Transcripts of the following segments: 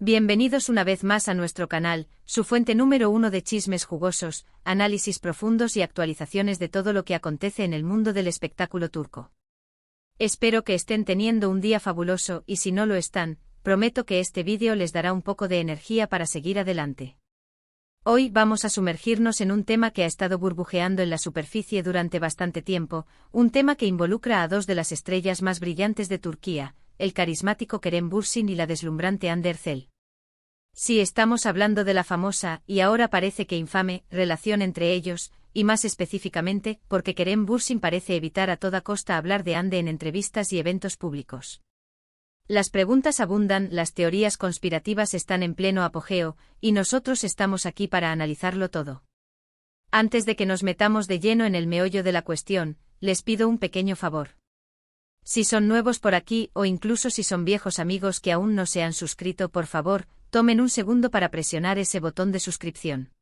Bienvenidos una vez más a nuestro canal, su fuente número uno de chismes jugosos, análisis profundos y actualizaciones de todo lo que acontece en el mundo del espectáculo turco. Espero que estén teniendo un día fabuloso y si no lo están, prometo que este vídeo les dará un poco de energía para seguir adelante. Hoy vamos a sumergirnos en un tema que ha estado burbujeando en la superficie durante bastante tiempo, un tema que involucra a dos de las estrellas más brillantes de Turquía, el carismático Kerem Bürsin y la deslumbrante Hande Erçel. Sí, estamos hablando de la famosa, y ahora parece que infame, relación entre ellos, y más específicamente, porque Kerem Bürsin parece evitar a toda costa hablar de Hande en entrevistas y eventos públicos. Las preguntas abundan, las teorías conspirativas están en pleno apogeo, y nosotros estamos aquí para analizarlo todo. Antes de que nos metamos de lleno en el meollo de la cuestión, les pido un pequeño favor. Si son nuevos por aquí o incluso si son viejos amigos que aún no se han suscrito, por favor, tomen un segundo para presionar ese botón de suscripción.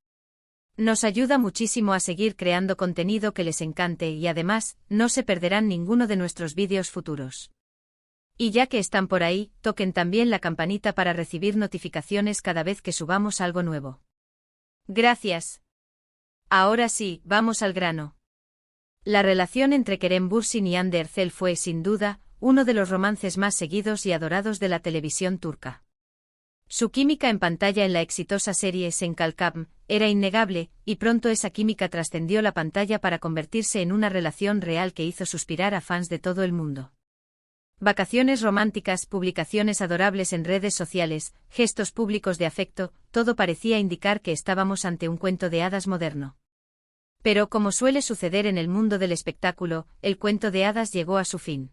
Nos ayuda muchísimo a seguir creando contenido que les encante y además, no se perderán ninguno de nuestros vídeos futuros. Y ya que están por ahí, toquen también la campanita para recibir notificaciones cada vez que subamos algo nuevo. Gracias. Ahora sí, vamos al grano. La relación entre Kerem Bürsin y Hande Erçel fue, sin duda, uno de los romances más seguidos y adorados de la televisión turca. Su química en pantalla en la exitosa serie Sen Kalkam era innegable, y pronto esa química trascendió la pantalla para convertirse en una relación real que hizo suspirar a fans de todo el mundo. Vacaciones románticas, publicaciones adorables en redes sociales, gestos públicos de afecto, todo parecía indicar que estábamos ante un cuento de hadas moderno. Pero como suele suceder en el mundo del espectáculo, el cuento de hadas llegó a su fin.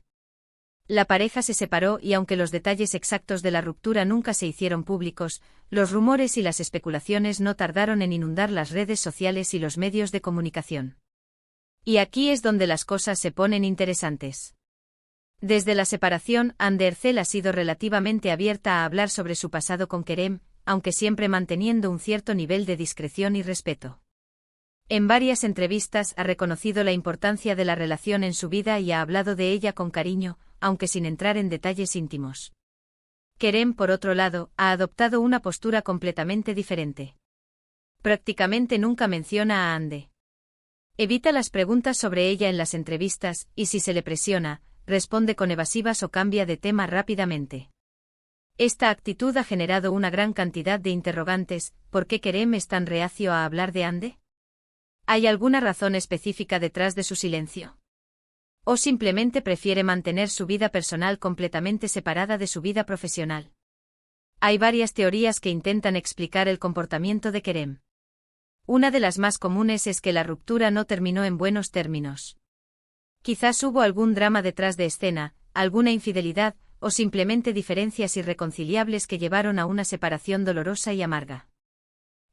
La pareja se separó y aunque los detalles exactos de la ruptura nunca se hicieron públicos, los rumores y las especulaciones no tardaron en inundar las redes sociales y los medios de comunicación. Y aquí es donde las cosas se ponen interesantes. Desde la separación, Hande Erçel ha sido relativamente abierta a hablar sobre su pasado con Kerem, aunque siempre manteniendo un cierto nivel de discreción y respeto. En varias entrevistas ha reconocido la importancia de la relación en su vida y ha hablado de ella con cariño, aunque sin entrar en detalles íntimos. Kerem, por otro lado, ha adoptado una postura completamente diferente. Prácticamente nunca menciona a Hande. Evita las preguntas sobre ella en las entrevistas, y si se le presiona, responde con evasivas o cambia de tema rápidamente. Esta actitud ha generado una gran cantidad de interrogantes. ¿Por qué Kerem es tan reacio a hablar de Hande? ¿Hay alguna razón específica detrás de su silencio? ¿O simplemente prefiere mantener su vida personal completamente separada de su vida profesional? Hay varias teorías que intentan explicar el comportamiento de Kerem. Una de las más comunes es que la ruptura no terminó en buenos términos. Quizás hubo algún drama detrás de escena, alguna infidelidad, o simplemente diferencias irreconciliables que llevaron a una separación dolorosa y amarga.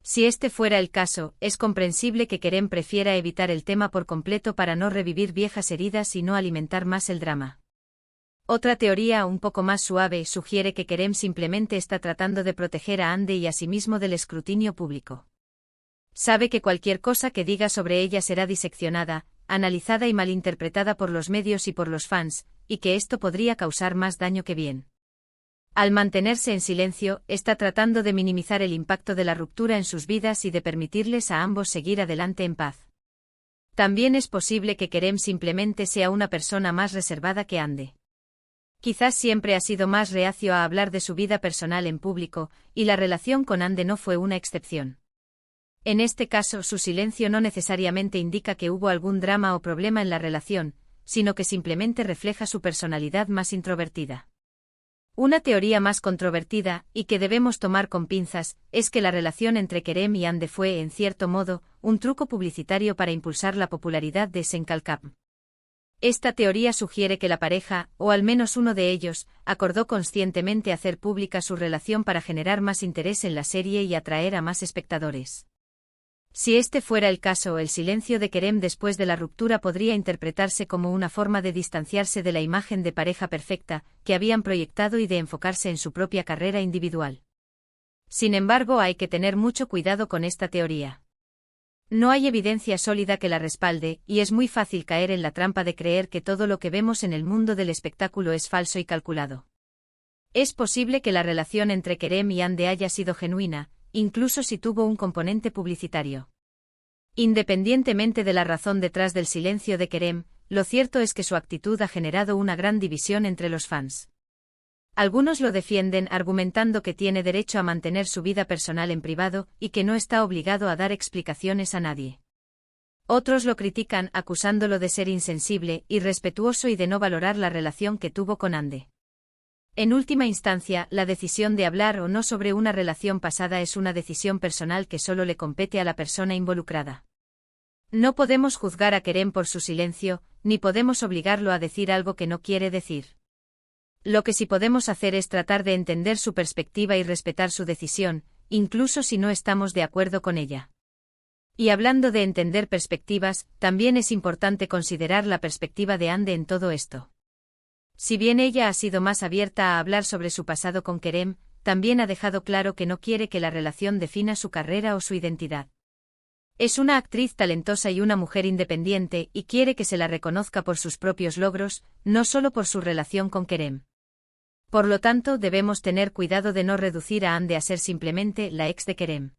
Si este fuera el caso, es comprensible que Kerem prefiera evitar el tema por completo para no revivir viejas heridas y no alimentar más el drama. Otra teoría un poco más suave sugiere que Kerem simplemente está tratando de proteger a Hande y a sí mismo del escrutinio público. Sabe que cualquier cosa que diga sobre ella será diseccionada, analizada y malinterpretada por los medios y por los fans, y que esto podría causar más daño que bien. Al mantenerse en silencio, está tratando de minimizar el impacto de la ruptura en sus vidas y de permitirles a ambos seguir adelante en paz. También es posible que Kerem simplemente sea una persona más reservada que Hande. Quizás siempre ha sido más reacio a hablar de su vida personal en público, y la relación con Hande no fue una excepción. En este caso, su silencio no necesariamente indica que hubo algún drama o problema en la relación, sino que simplemente refleja su personalidad más introvertida. Una teoría más controvertida, y que debemos tomar con pinzas, es que la relación entre Kerem y Hande fue, en cierto modo, un truco publicitario para impulsar la popularidad de Sen Kalkam. Esta teoría sugiere que la pareja, o al menos uno de ellos, acordó conscientemente hacer pública su relación para generar más interés en la serie y atraer a más espectadores. Si este fuera el caso, el silencio de Kerem después de la ruptura podría interpretarse como una forma de distanciarse de la imagen de pareja perfecta que habían proyectado y de enfocarse en su propia carrera individual. Sin embargo, hay que tener mucho cuidado con esta teoría. No hay evidencia sólida que la respalde, y es muy fácil caer en la trampa de creer que todo lo que vemos en el mundo del espectáculo es falso y calculado. Es posible que la relación entre Kerem y Hande haya sido genuina, incluso si tuvo un componente publicitario. Independientemente de la razón detrás del silencio de Kerem, lo cierto es que su actitud ha generado una gran división entre los fans. Algunos lo defienden argumentando que tiene derecho a mantener su vida personal en privado y que no está obligado a dar explicaciones a nadie. Otros lo critican acusándolo de ser insensible, irrespetuoso y de no valorar la relación que tuvo con Hande. En última instancia, la decisión de hablar o no sobre una relación pasada es una decisión personal que solo le compete a la persona involucrada. No podemos juzgar a Kerem por su silencio, ni podemos obligarlo a decir algo que no quiere decir. Lo que sí podemos hacer es tratar de entender su perspectiva y respetar su decisión, incluso si no estamos de acuerdo con ella. Y hablando de entender perspectivas, también es importante considerar la perspectiva de Hande en todo esto. Si bien ella ha sido más abierta a hablar sobre su pasado con Kerem, también ha dejado claro que no quiere que la relación defina su carrera o su identidad. Es una actriz talentosa y una mujer independiente y quiere que se la reconozca por sus propios logros, no solo por su relación con Kerem. Por lo tanto, debemos tener cuidado de no reducir a Hande a ser simplemente la ex de Kerem.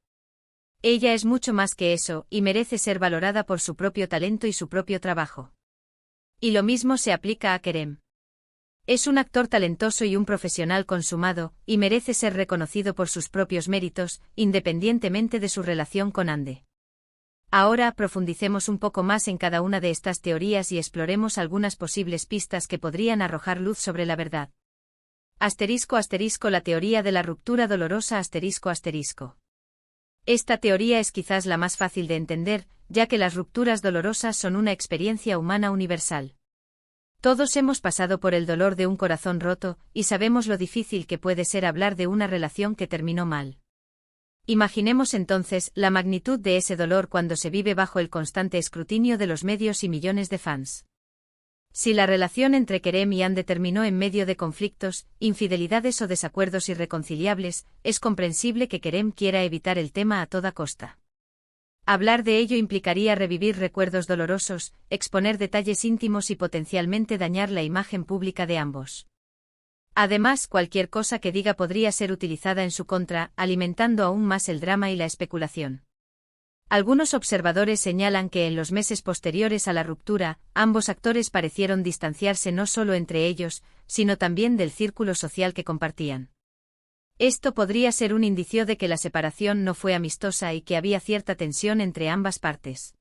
Ella es mucho más que eso, y merece ser valorada por su propio talento y su propio trabajo. Y lo mismo se aplica a Kerem. Es un actor talentoso y un profesional consumado, y merece ser reconocido por sus propios méritos, independientemente de su relación con Hande. Ahora profundicemos un poco más en cada una de estas teorías y exploremos algunas posibles pistas que podrían arrojar luz sobre la verdad. *** La teoría de la ruptura dolorosa ***. Esta teoría es quizás la más fácil de entender, ya que las rupturas dolorosas son una experiencia humana universal. Todos hemos pasado por el dolor de un corazón roto, y sabemos lo difícil que puede ser hablar de una relación que terminó mal. Imaginemos entonces la magnitud de ese dolor cuando se vive bajo el constante escrutinio de los medios y millones de fans. Si la relación entre Kerem y Hande terminó en medio de conflictos, infidelidades o desacuerdos irreconciliables, es comprensible que Kerem quiera evitar el tema a toda costa. Hablar de ello implicaría revivir recuerdos dolorosos, exponer detalles íntimos y potencialmente dañar la imagen pública de ambos. Además, cualquier cosa que diga podría ser utilizada en su contra, alimentando aún más el drama y la especulación. Algunos observadores señalan que en los meses posteriores a la ruptura, ambos actores parecieron distanciarse no solo entre ellos, sino también del círculo social que compartían. Esto podría ser un indicio de que la separación no fue amistosa y que había cierta tensión entre ambas partes.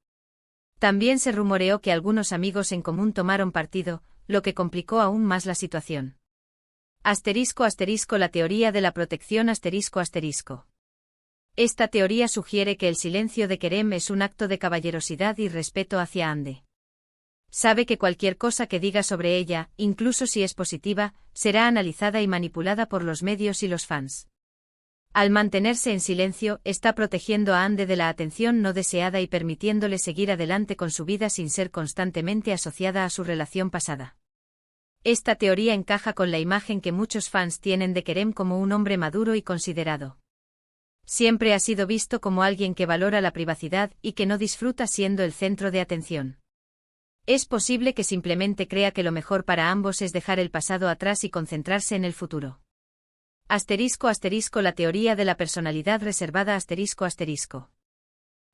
También se rumoreó que algunos amigos en común tomaron partido, lo que complicó aún más la situación. La teoría de la protección ***. Esta teoría sugiere que el silencio de Kerem es un acto de caballerosidad y respeto hacia Hande. Sabe que cualquier cosa que diga sobre ella, incluso si es positiva, será analizada y manipulada por los medios y los fans. Al mantenerse en silencio, está protegiendo a Hande de la atención no deseada y permitiéndole seguir adelante con su vida sin ser constantemente asociada a su relación pasada. Esta teoría encaja con la imagen que muchos fans tienen de Kerem como un hombre maduro y considerado. Siempre ha sido visto como alguien que valora la privacidad y que no disfruta siendo el centro de atención. Es posible que simplemente crea que lo mejor para ambos es dejar el pasado atrás y concentrarse en el futuro. La teoría de la personalidad reservada ***.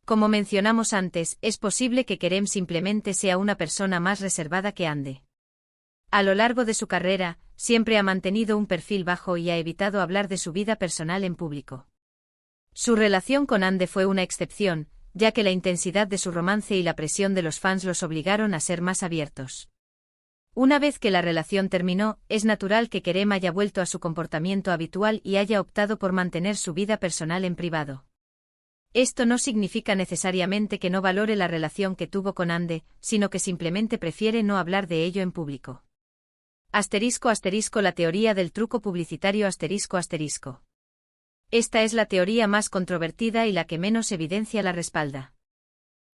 Como mencionamos antes, es posible que Kerem simplemente sea una persona más reservada que Hande. A lo largo de su carrera, siempre ha mantenido un perfil bajo y ha evitado hablar de su vida personal en público. Su relación con Hande fue una excepción, ya que la intensidad de su romance y la presión de los fans los obligaron a ser más abiertos. Una vez que la relación terminó, es natural que Kerem haya vuelto a su comportamiento habitual y haya optado por mantener su vida personal en privado. Esto no significa necesariamente que no valore la relación que tuvo con Hande, sino que simplemente prefiere no hablar de ello en público. La teoría del truco publicitario ***. Esta es la teoría más controvertida y la que menos evidencia la respalda.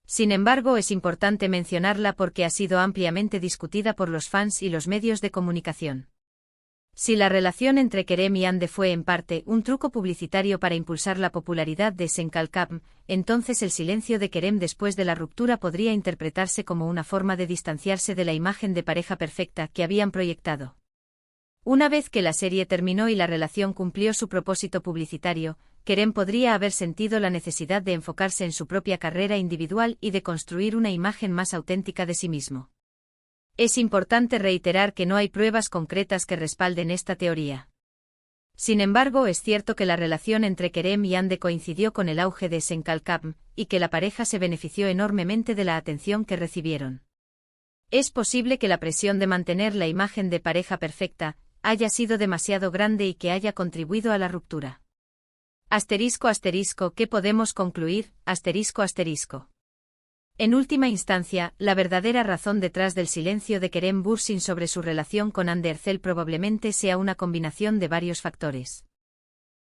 Sin embargo, es importante mencionarla porque ha sido ampliamente discutida por los fans y los medios de comunicación. Si la relación entre Kerem y Hande fue en parte un truco publicitario para impulsar la popularidad de Senkalkam, entonces el silencio de Kerem después de la ruptura podría interpretarse como una forma de distanciarse de la imagen de pareja perfecta que habían proyectado. Una vez que la serie terminó y la relación cumplió su propósito publicitario, Kerem podría haber sentido la necesidad de enfocarse en su propia carrera individual y de construir una imagen más auténtica de sí mismo. Es importante reiterar que no hay pruebas concretas que respalden esta teoría. Sin embargo, es cierto que la relación entre Kerem y Hande coincidió con el auge de Senkalkam, y que la pareja se benefició enormemente de la atención que recibieron. Es posible que la presión de mantener la imagen de pareja perfecta haya sido demasiado grande y que haya contribuido a la ruptura. ***, ¿qué podemos concluir? ***. En última instancia, la verdadera razón detrás del silencio de Kerem Bürsin sobre su relación con Hande Erçel probablemente sea una combinación de varios factores.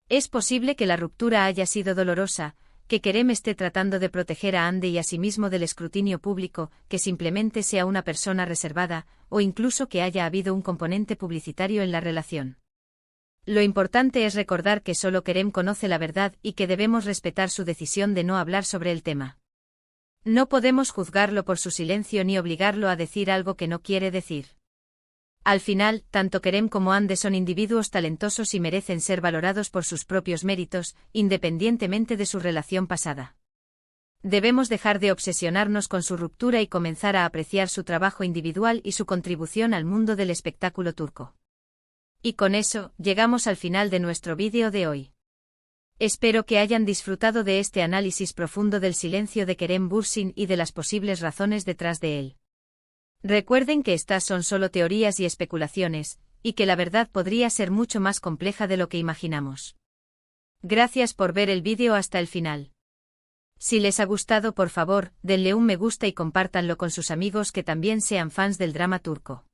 Es posible que la ruptura haya sido dolorosa, que Kerem esté tratando de proteger a Hande y a sí mismo del escrutinio público, que simplemente sea una persona reservada, o incluso que haya habido un componente publicitario en la relación. Lo importante es recordar que solo Kerem conoce la verdad y que debemos respetar su decisión de no hablar sobre el tema. No podemos juzgarlo por su silencio ni obligarlo a decir algo que no quiere decir. Al final, tanto Kerem como Hande son individuos talentosos y merecen ser valorados por sus propios méritos, independientemente de su relación pasada. Debemos dejar de obsesionarnos con su ruptura y comenzar a apreciar su trabajo individual y su contribución al mundo del espectáculo turco. Y con eso, llegamos al final de nuestro vídeo de hoy. Espero que hayan disfrutado de este análisis profundo del silencio de Kerem Bürsin y de las posibles razones detrás de él. Recuerden que estas son solo teorías y especulaciones, y que la verdad podría ser mucho más compleja de lo que imaginamos. Gracias por ver el vídeo hasta el final. Si les ha gustado, por favor, denle un me gusta y compártanlo con sus amigos que también sean fans del drama turco.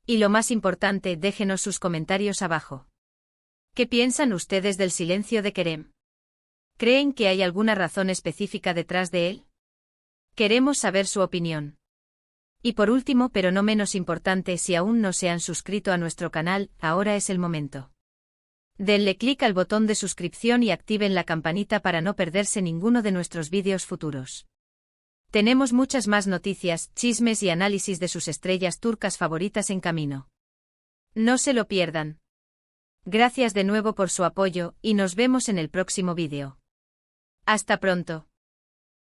Y lo más importante, déjenos sus comentarios abajo. ¿Qué piensan ustedes del silencio de Kerem? ¿Creen que hay alguna razón específica detrás de él? Queremos saber su opinión. Y por último, pero no menos importante, si aún no se han suscrito a nuestro canal, ahora es el momento. Denle clic al botón de suscripción y activen la campanita para no perderse ninguno de nuestros vídeos futuros. Tenemos muchas más noticias, chismes y análisis de sus estrellas turcas favoritas en camino. No se lo pierdan. Gracias de nuevo por su apoyo, y nos vemos en el próximo vídeo. Hasta pronto.